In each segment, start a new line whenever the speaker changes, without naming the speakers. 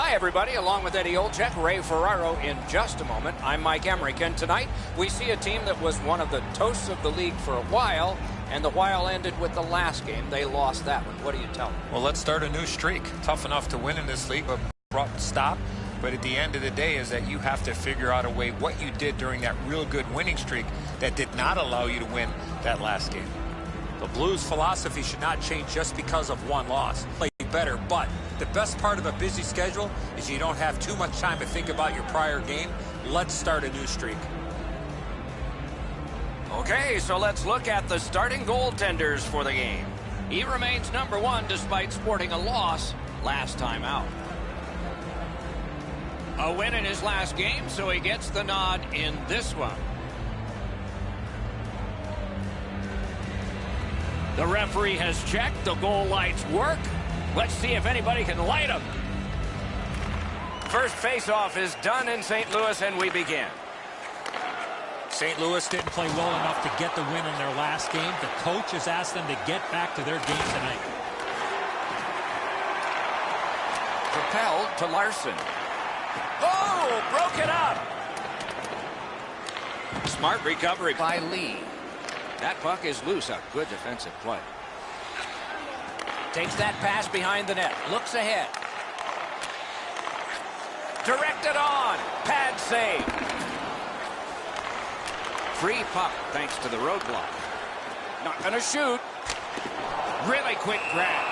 Hi, everybody. Along with Eddie Olczyk, Ray Ferraro in just a moment. I'm Mike Emmerich, and tonight we see a team that was one of the toasts of the league for a while, and the while ended with the last game. They lost that one. What do you tell them?
Well, let's start a new streak. Tough enough to win in this league, but brought stop. But at the end of the day is that you have to figure out a way what you did during that real good winning streak that did not allow you to win that last game.
The Blues' philosophy should not change just because of one loss. Play better, but the best part of a busy schedule is you don't have too much time to think about your prior game. Let's start a new streak.
Okay, so let's look at the starting goaltenders for the game. He remains number one despite sporting a loss last time out. A win in his last game, so he gets the nod in this one. The referee has checked. The goal lights work. Let's see if anybody can light them. First faceoff is done in St. Louis, and we begin.
St. Louis didn't play well enough to get the win in their last game. The coach has asked them to get back to their game tonight.
Propelled to Larson. Oh, broke it up. Smart recovery by Lee. That puck is loose. A good defensive play. Takes that pass behind the net. Looks ahead. Directed on. Pad save. Free puck thanks to the roadblock. Not going to shoot. Really quick grab.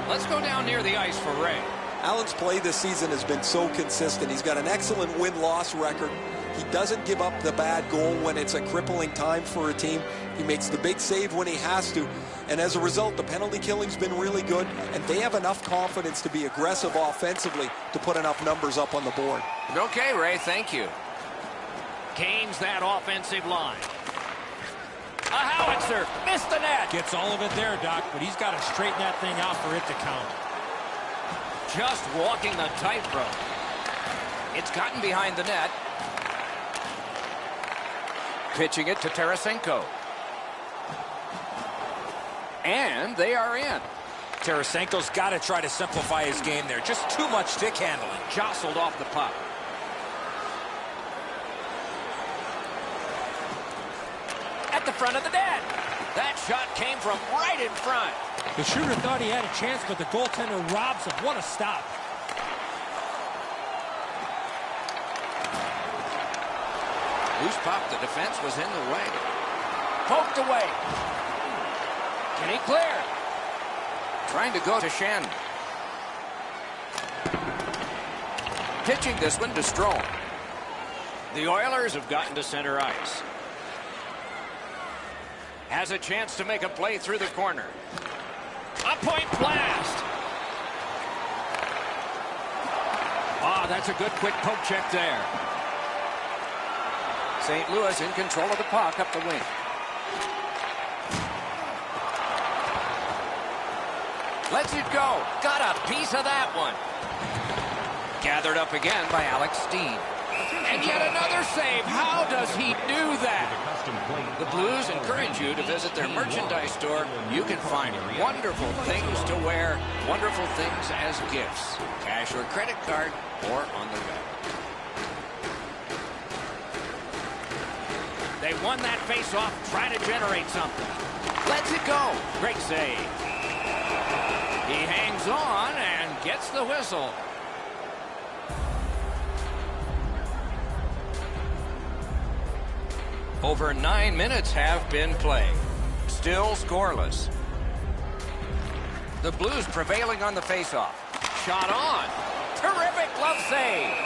Let's go down near the ice for Ray.
Allen's play this season has been so consistent. He's got an excellent win-loss record. He doesn't give up the bad goal when it's a crippling time for a team. He makes the big save when he has to. And as a result, the penalty killing's been really good, and they have enough confidence to be aggressive offensively to put enough numbers up on the board.
Okay, Ray, thank you. Gains that offensive line. A howitzer. Missed the net.
Gets all of it there, Doc, but he's got to straighten that thing out for it to count.
Just walking the tightrope. It's gotten behind the net. Pitching it to Tarasenko. And they are in.
Tarasenko's got to try to simplify his game there. Just too much stick handling.
Jostled off the puck. At the front of the net. That shot came from right in front.
The shooter thought he had a chance, but the goaltender robs him. What a stop.
Loose puck. The defense was in the way. Poked away. Can he clear? Trying to go to Shannon. Pitching this one to Strome. The Oilers have gotten to center ice. Has a chance to make a play through the corner. A point blast. Oh, that's a good quick poke check there. St. Louis in control of the puck up the wing. Lets it go. Got a piece of that one. Gathered up again by Alex Steen. And yet another save. How does he do that? The Blues encourage you to visit their merchandise store. You can find wonderful things to wear, wonderful things as gifts, cash or credit card, or on the web. They won that faceoff, trying to generate something. Lets it go. Great save. He hangs on and gets the whistle. Over 9 minutes have been played. Still scoreless. The Blues prevailing on the faceoff. Shot on. Terrific glove save.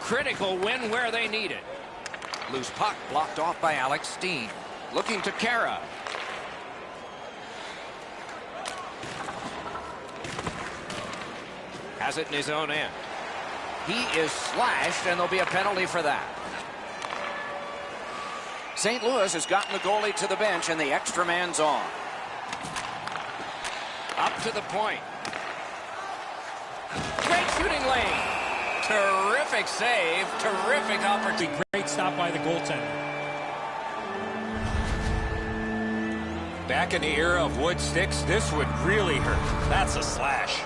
Critical win where they need it. Loose puck blocked off by Alex Steen. Looking to Kara. Has it in his own end. He is slashed, and there'll be a penalty for that. St. Louis has gotten the goalie to the bench, and the extra man's on. Up to the point. Great shooting lane. Terrific save. Terrific opportunity.
Great stop by the goaltender. Back in the era of wood sticks, this would really hurt. That's a slash.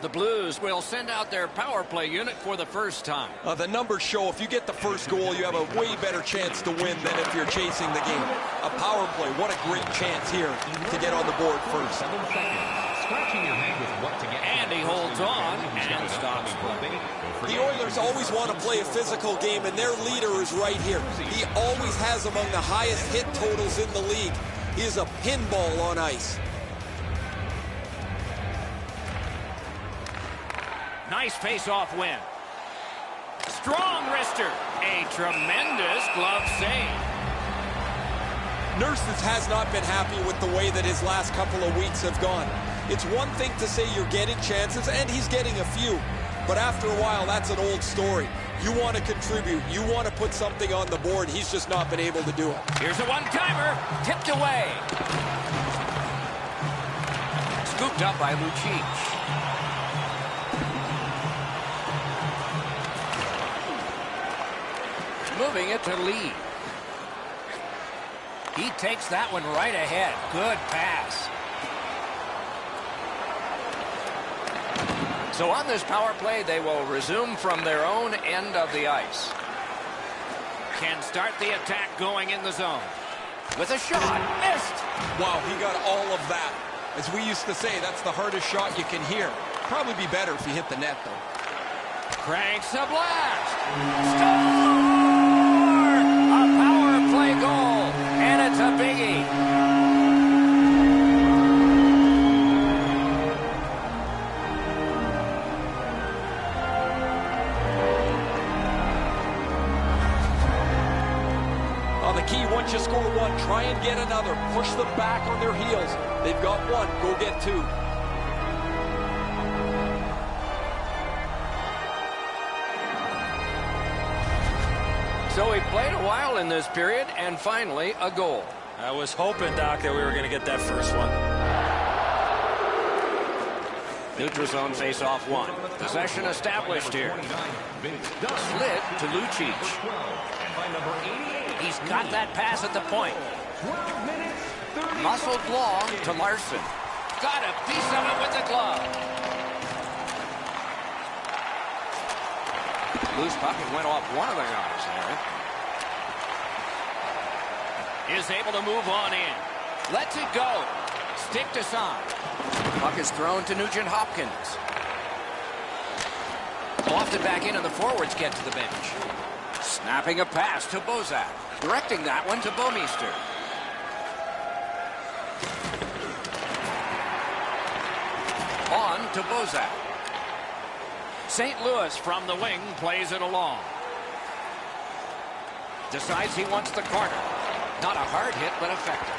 The Blues will send out their power play unit for the first time.
The numbers show if you get the first goal, you have a way better chance to win than if you're chasing the game. A power play, what a great chance here to get on the board first.
7 seconds. Scratching your head with what to get.
And he holds on and stops play.
The Oilers always want to play a physical game, and their leader is right here. He always has among the highest hit totals in the league. He is a pinball on ice.
Nice face-off win. Strong wrister. A tremendous glove save.
Nurses has not been happy with the way that his last couple of weeks have gone. It's one thing to say you're getting chances, and he's getting a few. But after a while, that's an old story. You want to contribute. You want to put something on the board. He's just not been able to do it.
Here's a one-timer. Tipped away. Scooped up by Lucic. Moving it to Lee. He takes that one right ahead. Good pass. So on this power play, they will resume from their own end of the ice. Can start the attack going in the zone. With a shot. Missed.
Wow, he got all of that. As we used to say, that's the hardest shot you can hear. Probably be better if you hit the net, though.
Cranks a blast. Score! A power play goal. And it's a biggie.
Well, the key, once you score one, try and get another. Push them back on their heels. They've got one. Go get two.
So he played a while in this period, and finally a goal.
I was hoping, Doc, that we were going to get that first one.
Neutral zone face-off one. Possession established here. Slid to Lucic. He's got that pass at the point. Muscled long to Larson. Got a piece of it with the glove. Loose puck, it went off one of the guys there. Is able to move on in. Lets it go. Stick to side. Puck is thrown to Nugent Hopkins. Lofted back in and the forwards get to the bench. Snapping a pass to Bozak. Directing that one to Bouwmeester. On to Bozak. St. Louis from the wing plays it along. Decides he wants the corner. Not a hard hit, but effective.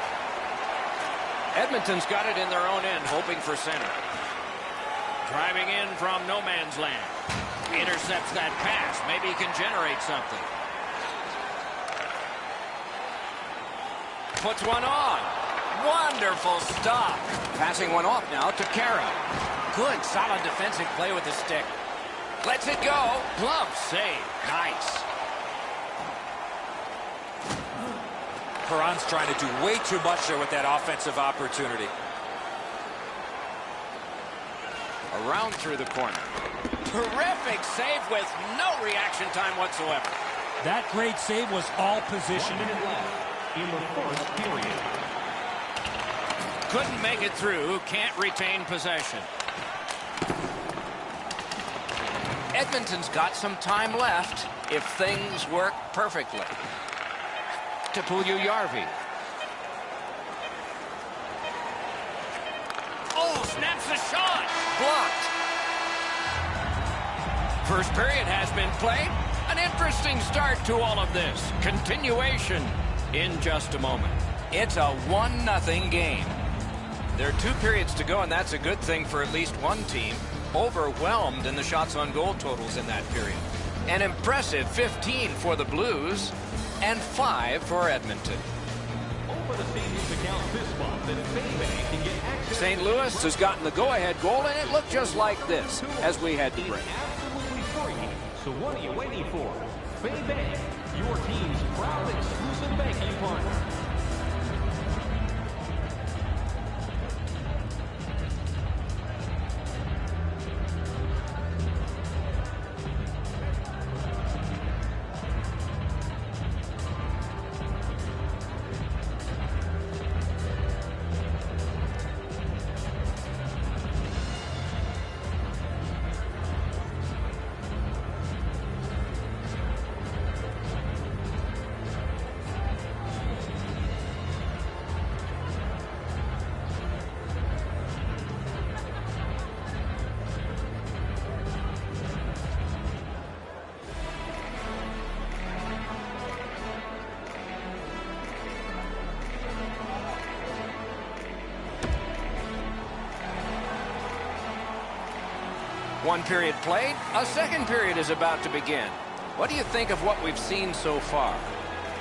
Edmonton's got it in their own end, hoping for center. Driving in from no man's land. Intercepts that pass. Maybe he can generate something. Puts one on. Wonderful stop. Passing one off now to Kara. Good, solid defensive play with the stick. Lets it go. Glove save. Nice.
Perron's trying to do way too much there with that offensive opportunity.
Around through the corner. Terrific save with no reaction time whatsoever.
That great save was all position.
1 minute left in the first period.
Couldn't make it through. Can't retain possession. Edmonton's got some time left if things work perfectly. To Puljujärvi. Oh, snaps the shot. Blocked. First period has been played. An interesting start to all of this. Continuation in just a moment. It's a 1-0 game. There are 2 periods to go, and that's a good thing for at least one team. Overwhelmed in the shots on goal totals in that period. An impressive 15 for the Blues and 5 for Edmonton.
Open the Stadium's account this month, and Baybank can get access
St. Louis has gotten the go-ahead goal, and it looked just like this as we head to break.
Absolutely free. So what are you waiting for? Fay Bank, your team's proud exclusive banking partner.
One period played, a second period is about to begin. What do you think of what we've seen so far?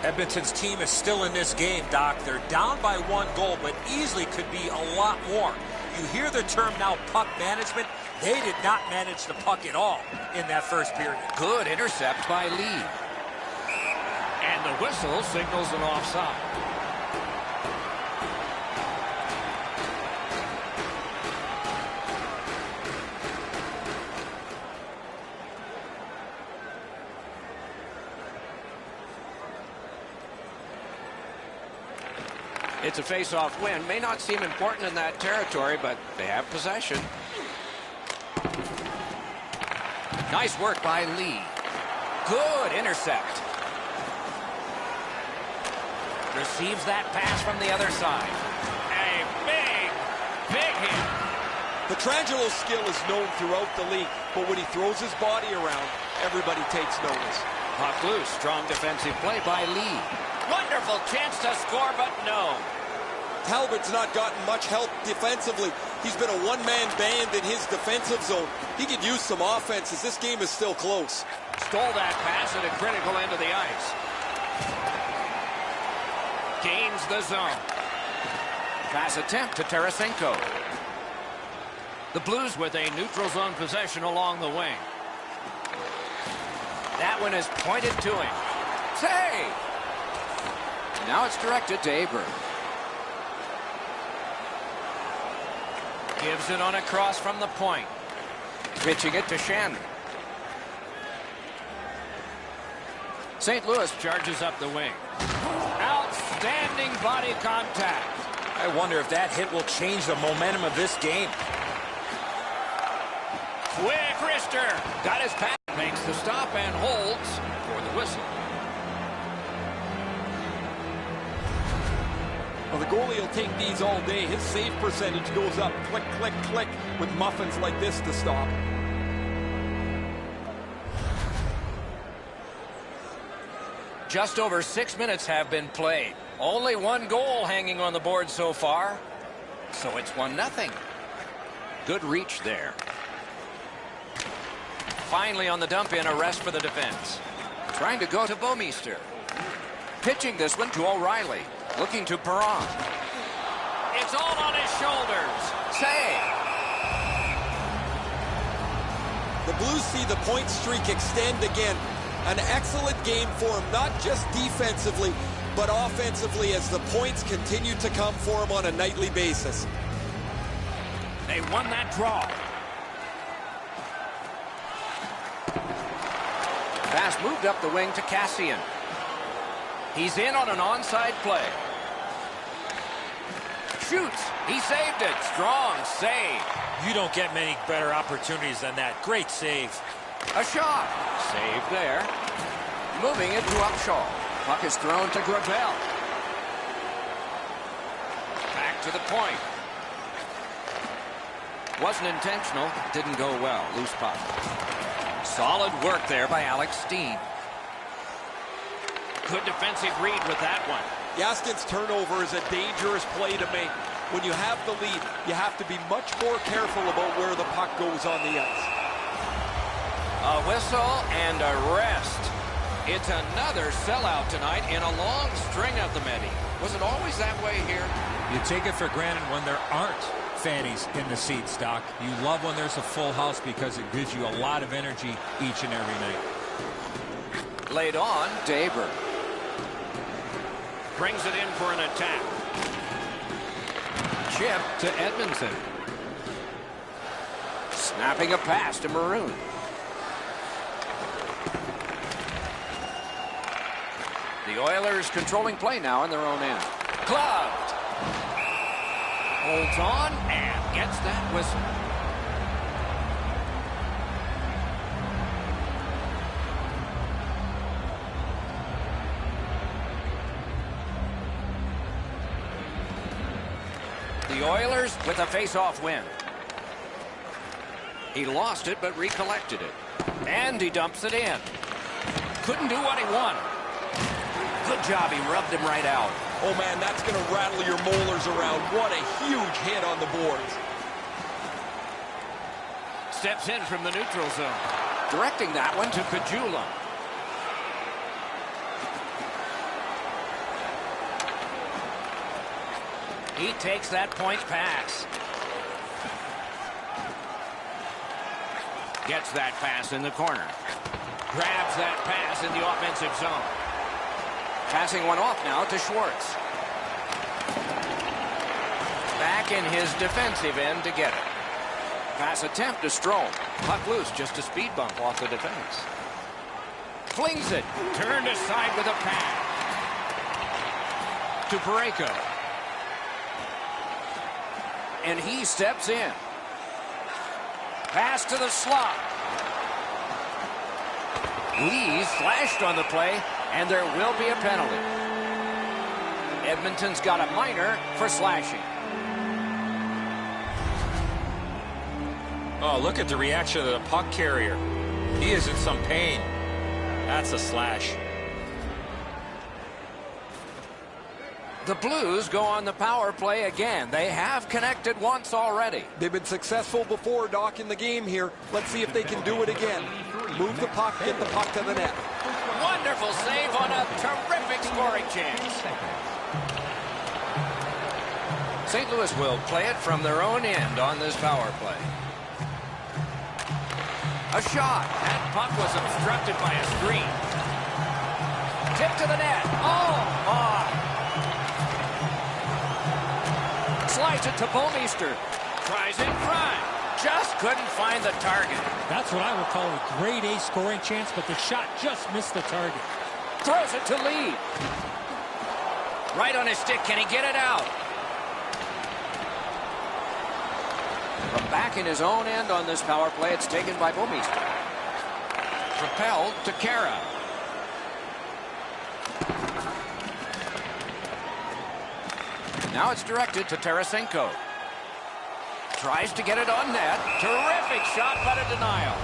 Edmonton's team is still in this game, Doc. They're down by 1 goal, but easily could be a lot more. You hear the term now, puck management. They did not manage the puck at all in that first period.
Good intercept by Lee. And the whistle signals an offside. It's a face-off win. May not seem important in that territory, but they have possession. Nice work by Lee. Good intercept. Receives that pass from the other side. A big hit.
Petrangelo's skill is known throughout the league, but when he throws his body around, everybody takes notice.
Puck loose. Strong defensive play by Lee. Wonderful chance to score, but no.
Talbot's not gotten much help defensively. He's been a one-man band in his defensive zone. He could use some offense as this game is still close.
Stole that pass at a critical end of the ice. Gains the zone. Pass attempt to Tarasenko. The Blues with a neutral zone possession along the wing. That one is pointed to him. Save! Now it's directed to Aber. Gives it on a cross from the point. Pitching it to Shen. St. Louis charges up the wing. Outstanding body contact.
I wonder if that hit will change the momentum of this game.
Quick wrister. Got his pass. Makes the stop and holds for the whistle.
Well, the goalie will take these all day. His save percentage goes up. Click, click, click with muffins like this to stop.
Just over 6 minutes have been played. Only 1 goal hanging on the board so far. So it's 1-0. Good reach there. Finally on the dump in, a rest for the defense. Trying to go to Bouwmeester. Pitching this one to O'Reilly. Looking to Perron. It's all on his shoulders. Save.
The Blues see the point streak extend again. An excellent game for him, not just defensively, but offensively as the points continue to come for him on a nightly basis.
They won that draw. Pass moved up the wing to Cassian. He's in on an onside play. Shoots. He saved it. Strong save.
You don't get many better opportunities than that. Great save.
A shot. Save there. Moving it to Upshaw. Puck is thrown to Gravel. Back to the point. Wasn't intentional. Didn't go well. Loose puck. Solid work there by Alex Steen. Good defensive read with that one.
Yaskin's turnover is a dangerous play to make. When you have the lead, you have to be much more careful about where the puck goes on the ice.
A whistle and a rest. It's another sellout tonight in a long string of them, Eddie. Was it always that way here?
You take it for granted when there aren't
fannies in the seats, Doc.
You love when there's a full house because it gives you a lot of energy each and every night.
Laid on, Daber.
Brings it in for an attack.
Chip to Edmondson. Snapping a pass to Maroon. The Oilers controlling play now in their own end. Gloved. Holds on and gets that whistle. The Oilers with a face-off win. He lost it but recollected it. And he dumps it in. Couldn't do what he wanted. Good job, he rubbed him right out.
Oh man, that's going to rattle your molars around. What a huge hit on the boards.
Steps in from the neutral zone.
Directing that one to Caggiula. He takes that point pass. Gets that pass in the corner. Grabs that pass in the offensive zone. Passing one off now to Schwartz. Back in his defensive end to get it. Pass attempt to Strome. Puck loose, just a speed bump off the defense. Flings it. Turned aside with a pad. To Parayko. And he steps in. Pass to the slot. Lee slashed on the play, and there will be a penalty. Edmonton's got a minor for slashing.
Oh, look at the reaction of the puck carrier. He is in some pain. That's a slash.
The Blues go on the power play again. They have connected once already.
They've been successful before, Doc, in the game here. Let's see if they can do it again. Move the puck, get the puck to the net.
Wonderful save on a terrific scoring chance. St. Louis will play it from their own end on this power play. A shot. That puck was obstructed by a screen. Tip to the net. Oh, my. Slides it to Bouwmeester. Tries in front. Just couldn't find the target.
That's what I would call a grade A scoring chance, but the shot just missed the target.
Throws it to Lee. Right on his stick. Can he get it out? From back in his own end on this power play, it's taken by Bouwmeester. Propelled to Kara. Now it's directed to Tarasenko. Tries to get it on net. Terrific shot, but a denial.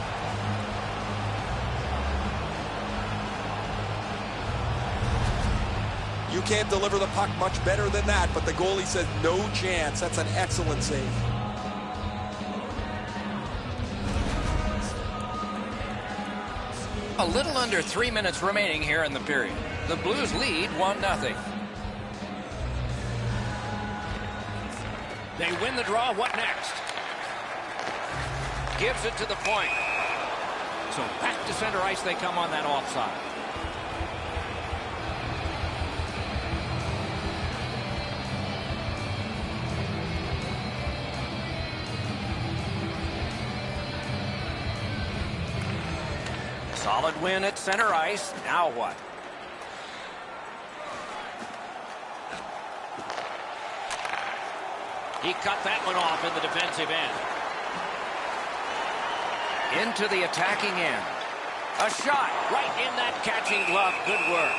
You can't deliver the puck much better than that, but the goalie says no chance. That's an excellent save.
A little under 3 minutes remaining here in the period. The Blues lead 1-0. They win the draw. What next? Gives it to the point. So back to center ice they come on that offside. Solid win at center ice. Now what? He cut that one off in the defensive end. Into the attacking end. A shot right in that catching glove. Good work.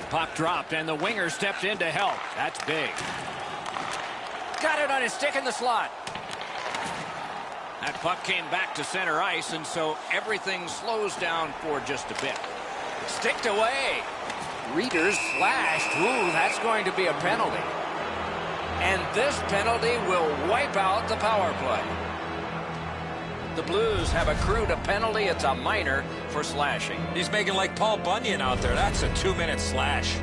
Puck dropped, and the winger stepped in to help. That's big. Got it on his stick in the slot. That puck came back to center ice, and so everything slows down for just a bit. Sticked away. Reeders slashed. Ooh, that's going to be a penalty. And this penalty will wipe out the power play. The Blues have accrued a penalty. It's a minor for slashing.
He's making like Paul Bunyan out there. That's a 2-minute slash.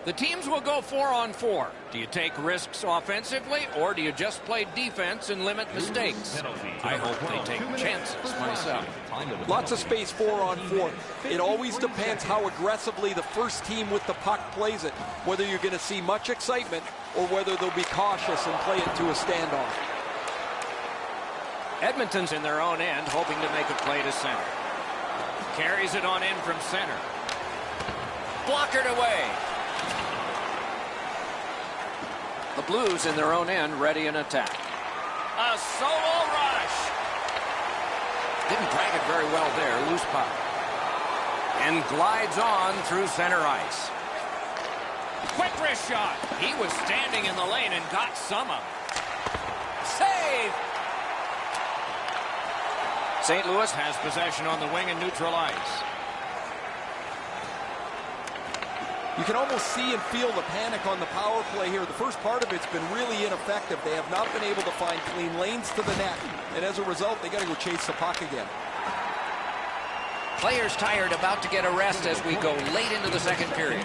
The teams will go 4-on-4. Do you take risks offensively, or do you just play defense and limit mistakes? I hope they take chances myself.
Lots of space 4-on-4. It always depends how aggressively the first team with the puck plays it, whether you're going to see much excitement or whether they'll be cautious and play it to a standoff.
Edmonton's in their own end, hoping to make a play to center. Carries it on in from center. Blockered away. The Blues in their own end, ready in attack. A solo rush. Didn't drag it very well there. Loose puck. And glides on through center ice. Quick wrist shot. He was standing in the lane and got some of it. Save. St. Louis has possession on the wing and neutral ice.
You can almost see and feel the panic on the power play here. The first part of it's been really ineffective. They have not been able to find clean lanes to the net. And as a result, they got to go chase the puck again.
Players tired, about to get a rest as we go late into the second period.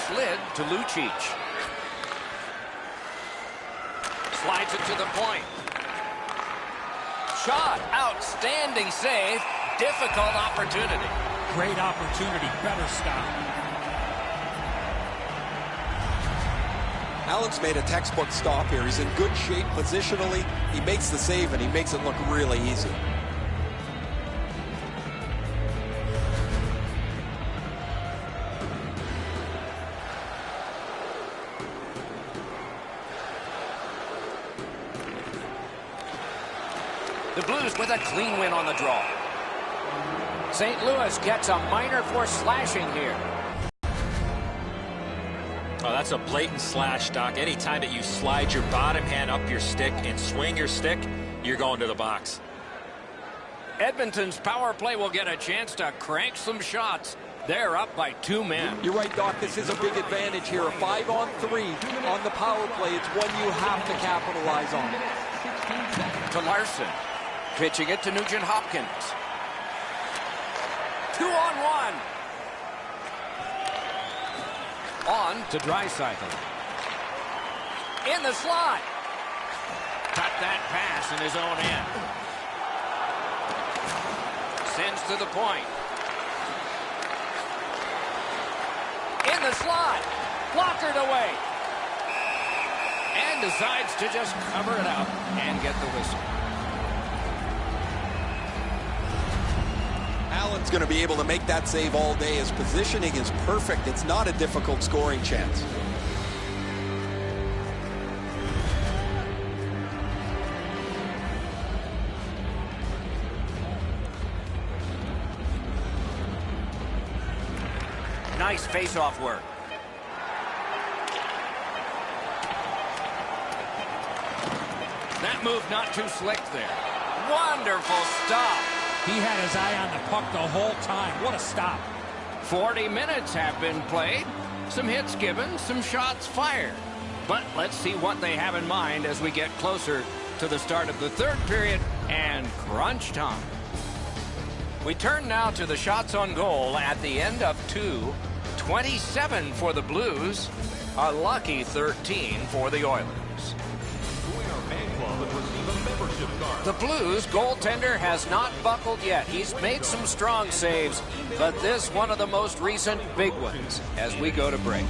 Slid to Lucic. Slides it to the point. Shot. Outstanding save. Difficult opportunity.
Great opportunity. Better stop.
Allen's made a textbook stop here. He's in good shape positionally. He makes the save, and he makes it look really easy.
The Blues with a clean win on the draw. St. Louis gets a minor for slashing here.
Oh, that's a blatant slash, Doc. Anytime that you slide your bottom hand up your stick and swing your stick, you're going to the box.
Edmonton's power play will get a chance to crank some shots. They're up by 2 men.
You're right, Doc. This is a big advantage here. A 5-on-3 on the power play. It's one you have to capitalize on.
To Larson. Pitching it to Nugent Hopkins. 2-on-1. On to Draisaitl. In the slot. Cut that pass in his own end. Sends to the point. In the slot. Blockered away. And decides to just cover it up and get the whistle.
Allen's going to be able to make that save all day. His positioning is perfect. It's not a difficult scoring chance.
Nice face-off work. That move not too slick there. Wonderful stop.
He had his eye on the puck the whole time. What a stop.
40 minutes have been played. Some hits given, some shots fired. But let's see what they have in mind as we get closer to the start of the third period and crunch time. We turn now to the shots on goal at the end of 2. 27 for the Blues. A lucky 13 for the Oilers. The Blues goaltender has not buckled yet. He's made some strong saves, but this one of the most recent big ones as we go to break.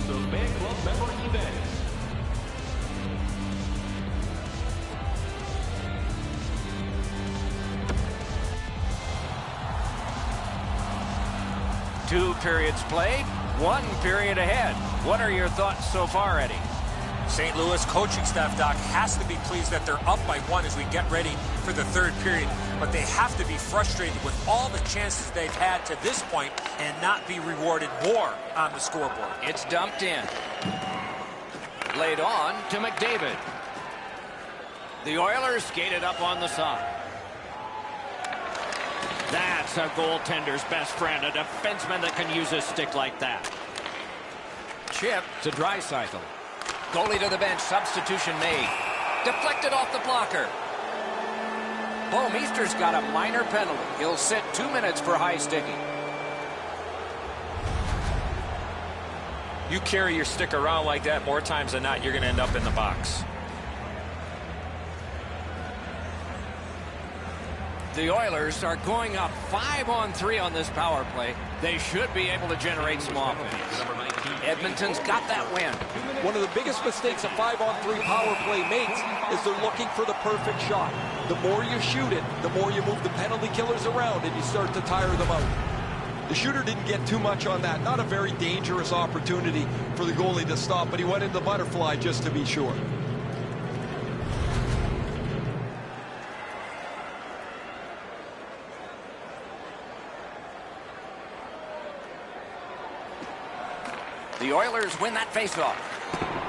Two periods played, 1 period ahead. What are your thoughts so far, Eddie?
St. Louis coaching staff, Doc, has to be pleased that they're up by 1 as we get ready for the third period. But they have to be frustrated with all the chances they've had to this point and not be rewarded more on the scoreboard.
It's dumped in. Laid on to McDavid. The Oilers skated up on the side. That's a goaltender's best friend, a defenseman that can use a stick like that. chip to Draisaitl. Goalie to the bench. Substitution made. Deflected off the blocker. Bouwmeester's got a minor penalty. He'll sit 2 minutes for high sticking.
You carry your stick around like that, more times than not, you're going to end up in the box.
The Oilers are going up 5-on-3 on this power play. They should be able to generate some offense. Edmonton's got that win.
One of the biggest mistakes a 5-on-3 power play makes is they're looking for the perfect shot. The more you shoot it, the more you move the penalty killers around and you start to tire them out. The shooter didn't get too much on that. Not a very dangerous opportunity for the goalie to stop, but he went in the butterfly just to be sure.
The Oilers win that faceoff.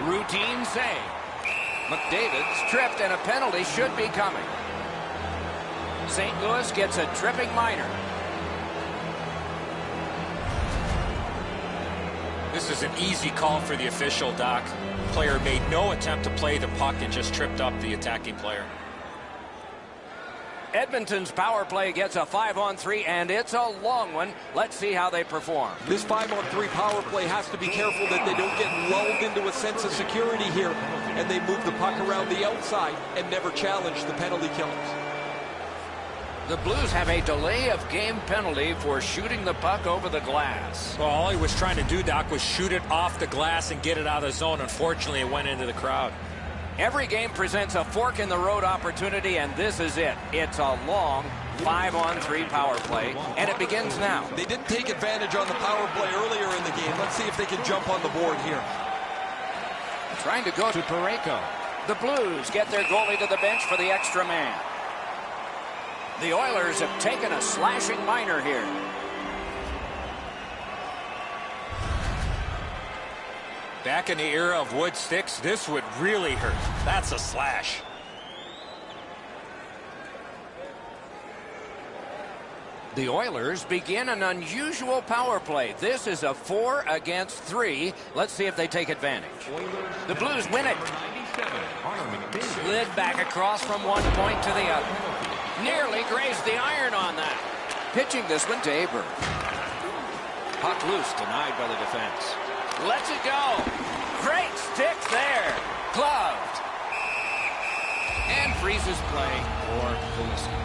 Routine save. McDavid's tripped and a penalty should be coming. St. Louis gets a tripping minor.
This is an easy call for the official, Doc. Player made no attempt to play the puck and just tripped up the attacking player.
Edmonton's power play gets a 5-on-3, and it's a long one. Let's see how they perform.
This 5-on-3 power play has to be careful that they don't get lulled into a sense of security here, and they move the puck around the outside and never challenge the penalty killers.
The Blues have a delay of game penalty for shooting the puck over the glass.
Well, all he was trying to do, Doc, was shoot it off the glass and get it out of the zone. Unfortunately, it went into the crowd.
Every game presents a fork-in-the-road opportunity, and this is it. It's a long 5-on-3 power play, and it begins now.
They didn't take advantage on the power play earlier in the game. Let's see if they can jump on the board here.
Trying to go to Parayko. The Blues get their goalie to the bench for the extra man. The Oilers have taken a slashing minor here.
Back in the era of wood sticks, this would really hurt. That's a slash.
The Oilers begin an unusual power play. This is a 4-against-3. Let's see if they take advantage. The Blues win it. Slid back across from one point to the other. Nearly grazed the iron on that. Pitching this one to Aber. Puck loose, denied by the defense. Lets it go. Great stick there. Gloved. And freezes play for the whistle.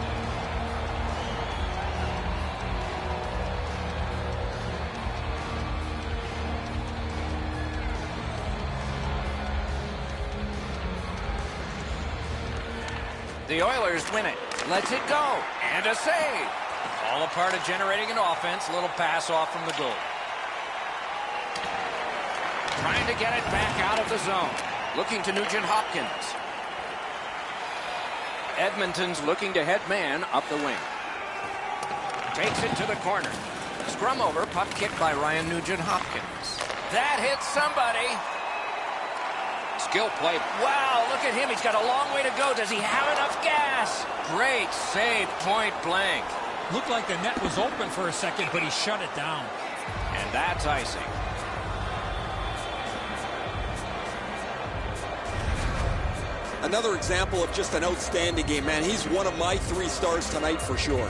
The Oilers win it. Lets it go. And a save. All a part of generating an offense. A little pass off from the goal. Trying to get it back out of the zone. Looking to Nugent-Hopkins. Edmonton's looking to head man up the wing. Takes it to the corner. Scrum over. Puck kicked by Ryan Nugent-Hopkins. That hits somebody. Skill play. Wow, look at him. He's got a long way to go. Does he have enough gas? Great save, point blank.
Looked like the net was open for a second, but he shut it down.
And that's icing.
Another example of just an outstanding game, man. He's one of my 3 stars tonight for sure.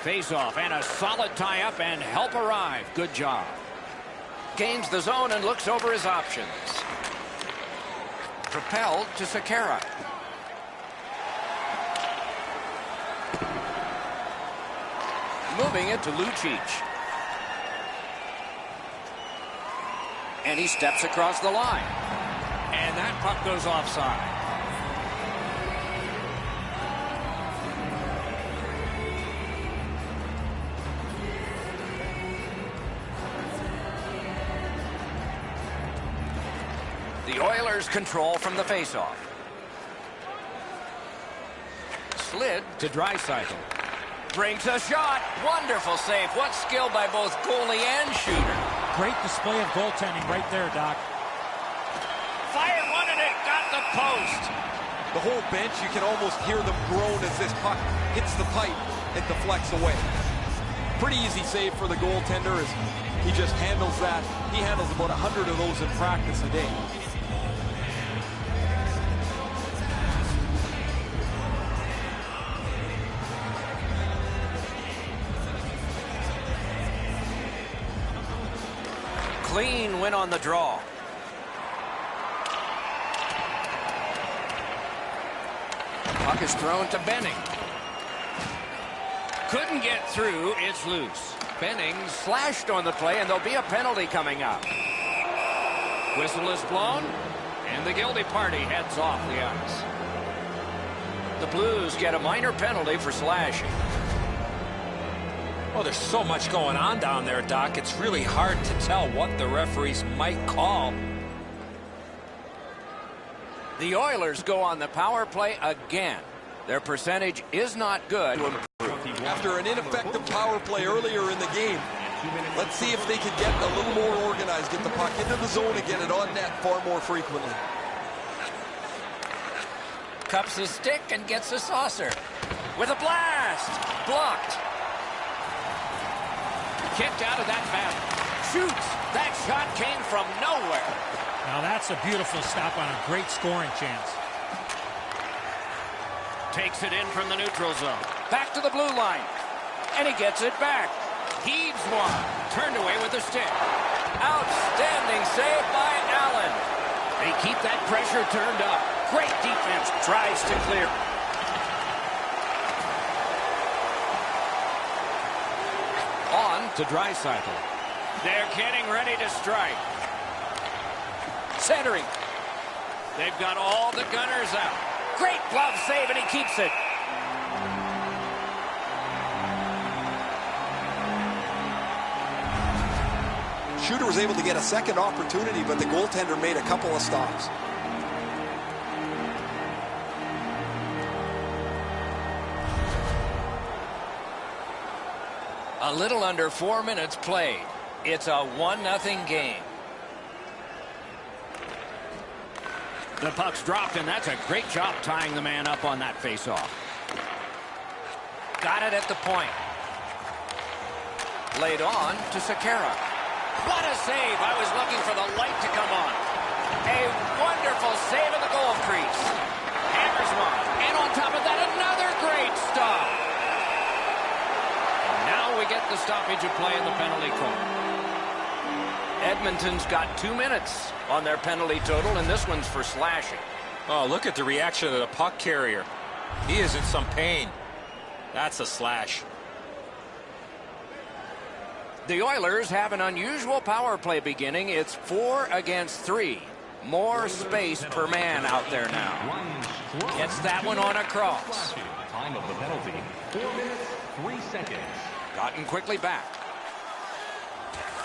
Face-off and a solid tie-up and help arrive. Good job. Gains the zone and looks over his options. Propelled to Sekera. Moving it to Lucic. And he steps across the line. And that puck goes offside. The Oilers control from the faceoff. Slid to Draisaitl. Brings a shot. Wonderful save. What skill by both goalie and shooter.
Great display of goaltending right there, Doc.
the post.
The whole bench, you can almost hear them groan as this puck hits the pipe and deflects away. Pretty easy save for the goaltender as he just handles that. He handles about 100 of those in practice a day.
Clean win on the draw. Puck is thrown to Benning. Couldn't get through. It's loose. Benning slashed on the play, and there'll be a penalty coming up. Whistle is blown, and the guilty party heads off the ice. The Blues get a minor penalty for slashing.
Well, there's so much going on down there, Doc. It's really hard to tell what the referees might call.
The Oilers go on the power play again. Their percentage is not good.
After an ineffective power play earlier in the game, let's see if they can get a little more organized, get the puck into the zone and get it on net far more frequently.
Cups his stick and gets a saucer. With a blast! Blocked. Kicked out of that battle. Shoots! That shot came from nowhere.
Now that's a beautiful stop on a great scoring chance.
Takes it in from the neutral zone. Back to the blue line. And he gets it back. Heaves one. Turned away with the stick. Outstanding save by Allen. They keep that pressure turned up. Great defense. Tries to clear. On to Draisaitl. They're getting ready to strike. Centering. They've got all the gunners out. Great glove save, and he keeps it.
Shooter was able to get a second opportunity, but the goaltender made a couple of stops.
A little under 4 minutes played. It's a 1-0 game. The puck's dropped, and that's a great job tying the man up on that faceoff. Got it at the point. Laid on to Sekera. What a save! I was looking for the light to come on. A wonderful save in the goal crease. Hammers one. And on top of that, another great stop. And now we get the stoppage of play in the penalty corner. Edmonton's got 2 minutes on their penalty total, and this one's for slashing.
Oh, look at the reaction of the puck carrier. He is in some pain. That's a slash.
The Oilers have an unusual power play beginning. It's 4 against 3. More space per man out there now. Gets that one on a cross.
Time of the penalty, 4 minutes, 3 seconds.
Gotten quickly back.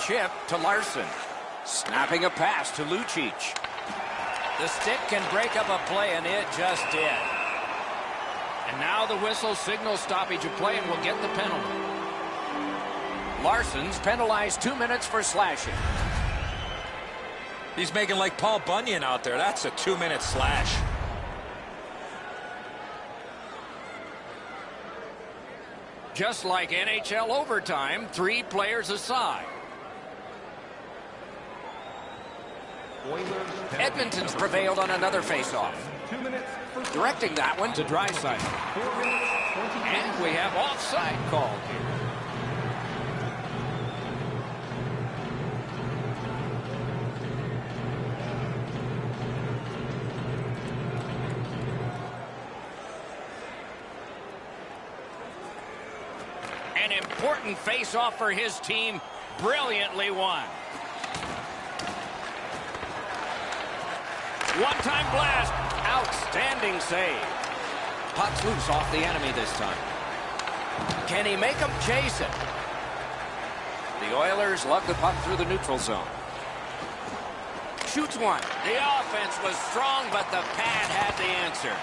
Chip to Larson. Snapping a pass to Lucic. The stick can break up a play, and it just did. And now the whistle signals stoppage of play and will get the penalty. Larson's penalized 2 minutes for slashing.
He's making like Paul Bunyan out there. That's a 2-minute slash.
Just like NHL overtime, 3 players aside. Edmonton's prevailed on another faceoff. Directing that one to Draisaitl. And we have offside called here. An important face-off for his team, brilliantly won. One-time blast, outstanding save. Puck's loose off the enemy this time. Can he make him chase it? The Oilers lug the puck through the neutral zone. Shoots one. The offense was strong, but the pad had the answer.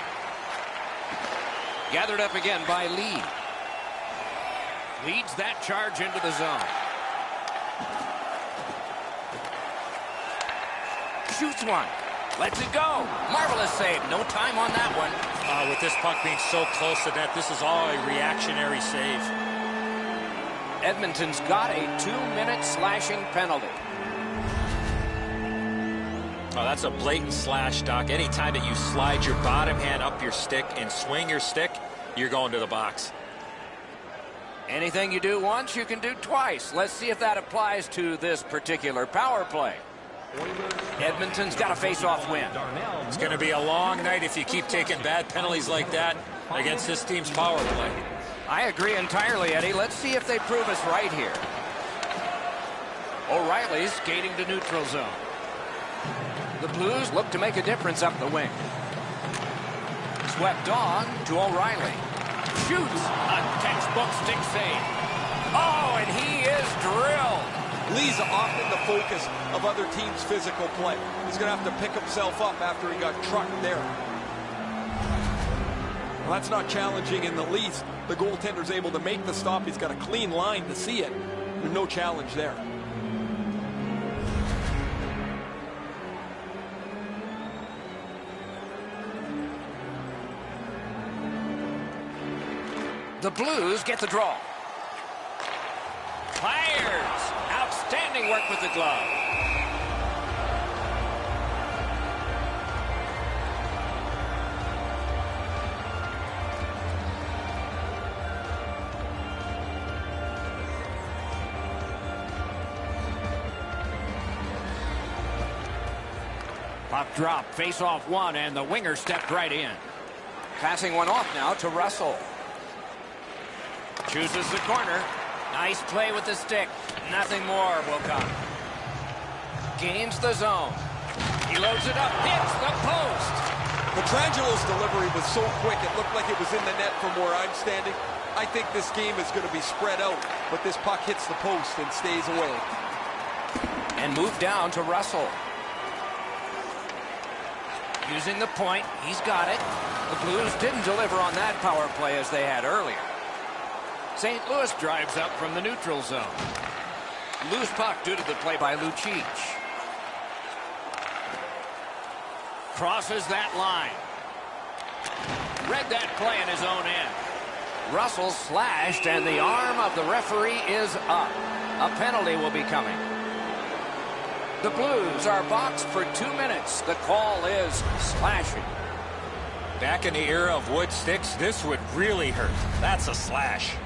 Gathered up again by Lee. Leads that charge into the zone. Shoots one. Lets it go. Marvelous save. No time on that one.
With this puck being so close to net, this is all a reactionary save.
Edmonton's got a 2-minute slashing penalty.
Oh, that's a blatant slash, Doc. Anytime that you slide your bottom hand up your stick and swing your stick, you're going to the box.
Anything you do once, you can do twice. Let's see if that applies to this particular power play. Edmonton's got a face-off win.
It's going to be a long night if you keep taking bad penalties like that against this team's power play.
I agree entirely, Eddie. Let's see if they prove us right here. O'Reilly's skating to neutral zone. The Blues look to make a difference up the wing. Swept on to O'Reilly. Shoots. A textbook stick save. Oh, and he is drilled.
Lee's often the focus of other teams' physical play. He's going to have to pick himself up after he got trucked there. Well, that's not challenging in the least. The goaltender's able to make the stop. He's got a clean line to see it. There's no challenge there.
The Blues get the draw. Fires. Outstanding work with the glove. Puck drop, face off one, and the winger stepped right in. Passing one off now to Russell. Chooses the corner. Nice play with the stick. Nothing more will come. Gains the zone. He loads it up. Hits the post.
Petrangelo's delivery was so quick, it looked like it was in the net from where I'm standing. I think this game is going to be spread out, but this puck hits the post and stays away.
And moved down to Russell. Using the point. He's got it. The Blues didn't deliver on that power play as they had earlier. St. Louis drives up from the neutral zone. Loose puck due to the play by Lucic. Crosses that line. Read that play in his own end. Russell slashed, and the arm of the referee is up. A penalty will be coming. The Blues are boxed for 2 minutes. The call is slashing.
Back in the era of wood sticks, this would really hurt. That's a slash.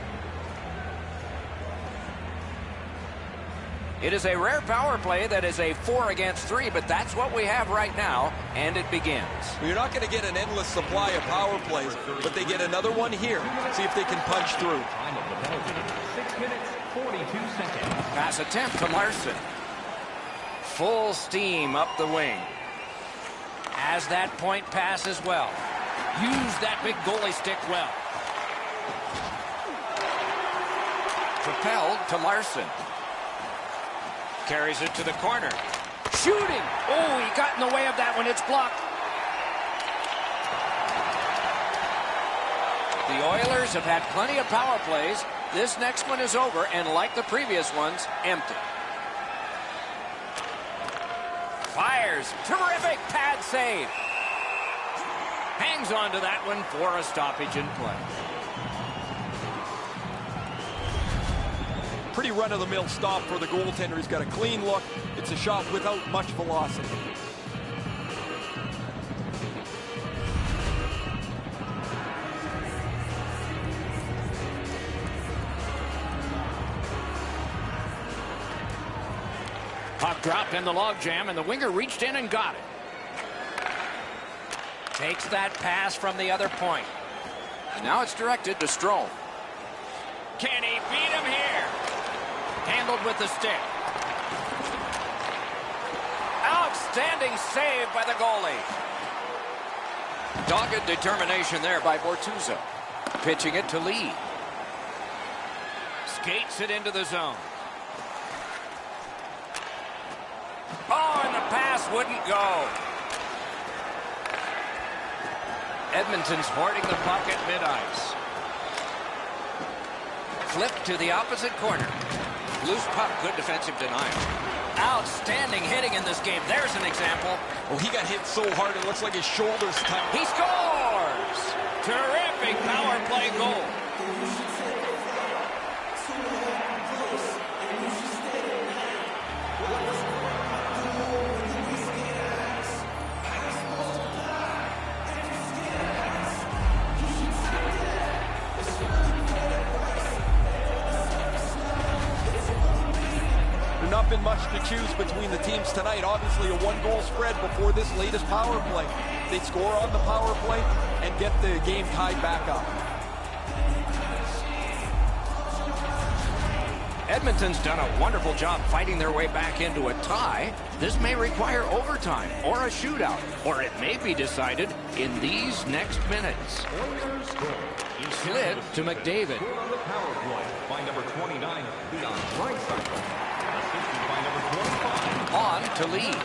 It is a rare power play that is a 4 against 3, but that's what we have right now, and it begins.
Well, you're not going to get an endless supply of power plays, but they get another one here. See if they can punch through.
Time of the penalty, 6 minutes, 42 seconds.
Pass attempt to Larson. Full steam up the wing. As that point pass as well. Use that big goalie stick well. Propelled to Larson. Carries it to the corner. Shooting! Oh, he got in the way of that one. It's blocked. The Oilers have had plenty of power plays. This next one is over, and like the previous ones, empty. Fires. Terrific pad save. Hangs on to that one for a stoppage in play.
Pretty run-of-the-mill stop for the goaltender. He's got a clean look. It's a shot without much velocity.
Puck dropped in the logjam, and the winger reached in and got it. Takes that pass from the other point. Now it's directed to Strome. Can he beat him here? Handled with the stick. Outstanding save by the goalie. Dogged determination there by Bortuzzo. Pitching it to Lee. Skates it into the zone. Oh, and the pass wouldn't go. Edmonton's hoarding the puck at mid-ice. Flip to the opposite corner. Loose puck, good defensive denial. Outstanding hitting in this game. There's an example.
Oh, he got hit so hard it looks like his shoulder's tight.
He scores! Terrific power play goal.
Not been much to choose between the teams tonight. Obviously a one-goal spread before this latest power play. They score on the power play and get the game tied back up.
Edmonton's done a wonderful job fighting their way back into a tie. This may require overtime or a shootout, or it may be decided in these next minutes. Slid to McDavid.
On the power play by number 29, Leon Draisaitl. Assisted by number 25.
On to Lee.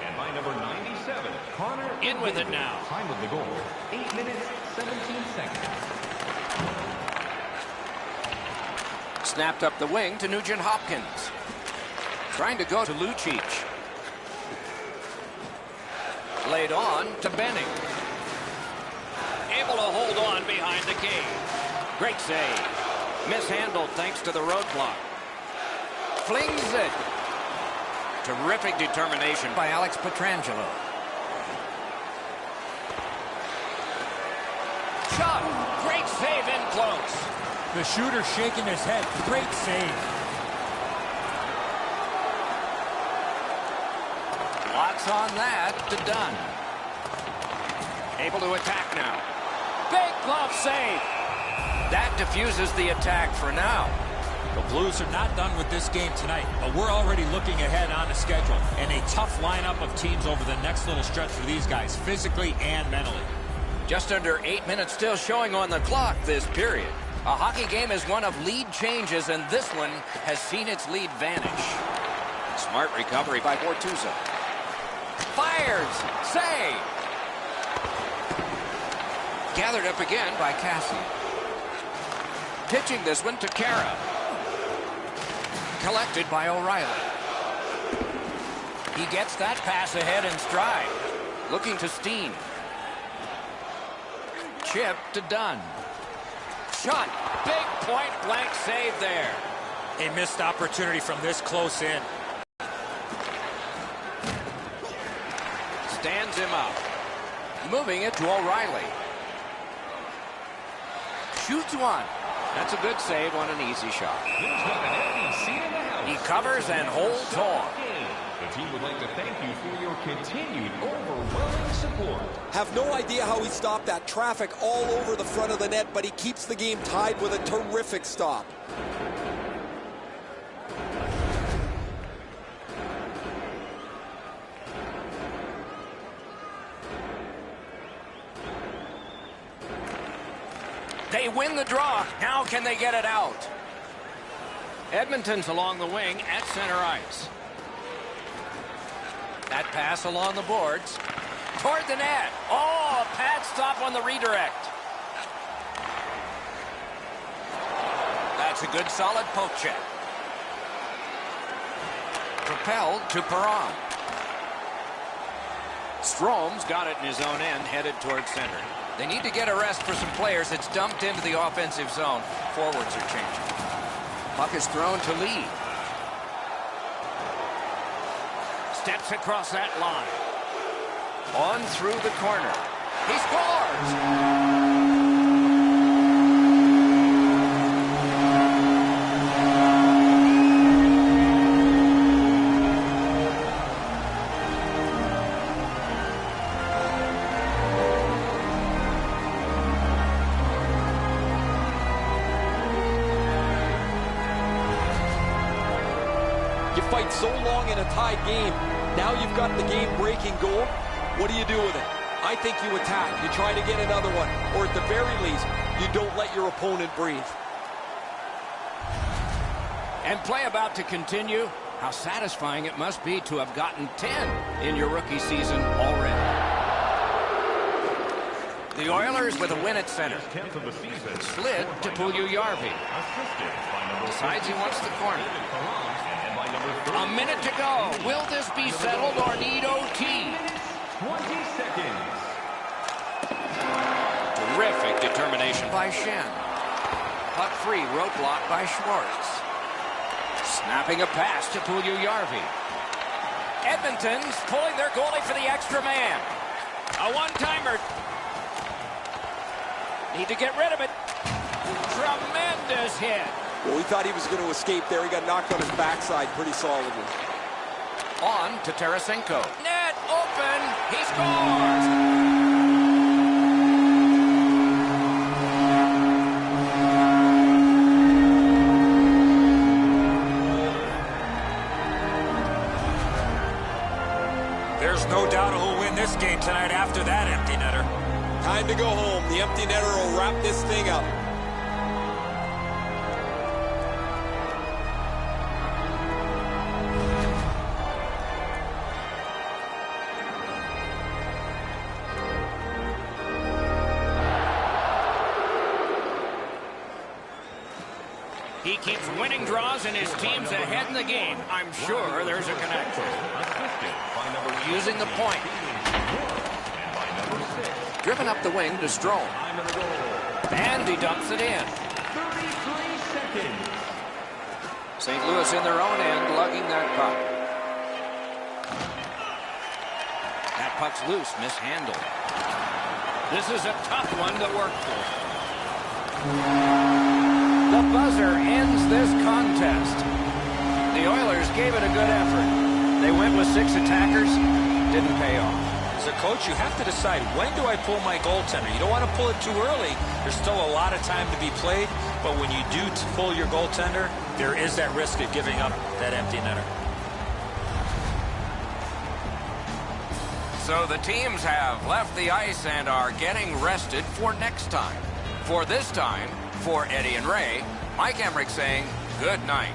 And by number 97, Connor.
In with it now.
Time of the goal, 8 minutes, 17 seconds.
Snapped up the wing to Nugent Hopkins. Trying to go to Lucic. Laid on to Benning. Able to hold on behind the cage. Great save. Mishandled thanks to the roadblock. Flings it. Terrific determination by Alex Pietrangelo. Shot. Great save in close.
The shooter shaking his head. Great save.
Lots on that to Dunn. Able to attack now. Big glove save. That diffuses the attack for now.
The Blues are not done with this game tonight, but we're already looking ahead on the schedule. And a tough lineup of teams over the next little stretch for these guys, physically and mentally.
Just under 8 minutes still showing on the clock this period. A hockey game is one of lead changes, and this one has seen its lead vanish. Smart recovery by Bortuzzo. Fires! Save! Gathered up again by Cassie. Pitching this one to Kara. Collected by O'Reilly. He gets that pass ahead in stride. Looking to Steen. Chip to Dunn. Shot. Big point blank save there.
A missed opportunity from this close in.
Stands him up. Moving it to O'Reilly. Shoots one. That's a good save on an easy shot. He covers and holds on.
The team would like to thank you for your continued overwhelming support.
Have no idea how he stopped that traffic all over the front of the net, but he keeps the game tied with a terrific stop.
They win the draw. Now can they get it out? Edmonton's along the wing at center ice. That pass along the boards. Toward the net. Oh, a pad stop on the redirect. That's a good solid poke check. Propelled to Perron. Strome's got it in his own end, headed towards center. They need to get a rest for some players. It's dumped into the offensive zone. Forwards are changing. Puck is thrown to Lee. Steps across that line. On through the corner. He scores!
You fight so long in a tied game. Now you've got the game-breaking goal. What do you do with it? I think you attack. You try to get another one. Or at the very least, you don't let your opponent breathe.
And play about to continue. How satisfying it must be to have gotten 10 in your rookie season already. The Oilers with a win at center. Slid to Puljujärvi. Decides he wants the corner. A minute to go. Will this be settled or need OT?
20 seconds.
Terrific determination by Shen. Puck free, roadblock by Schwartz. Snapping a pass to Puljujärvi. Edmonton's pulling their goalie for the extra man. A one-timer. Need to get rid of it. Tremendous hit.
Well, we thought he was going to escape there. He got knocked on his backside pretty solidly.
On to Tarasenko. Net open. He scores.
There's no doubt who'll win this game tonight after that empty netter.
Time to go home. The empty netter will wrap this thing up.
He keeps winning draws and his team's ahead in the game. I'm sure there's a connection. Using the point. Driven up the wing to Strome. And he dumps it in.
33 seconds.
St. Louis in their own end, lugging that puck. That puck's loose, mishandled. This is a tough one to work for. The buzzer ends this contest. The Oilers gave it a good effort. They went with 6 attackers, didn't pay off.
As a coach, you have to decide, when do I pull my goaltender? You don't want to pull it too early. There's still a lot of time to be played, but when you do pull your goaltender, there is that risk of giving up that empty netter.
So the teams have left the ice and are getting rested for next time. For this time, for Eddie and Ray, Mike Emrick saying good night.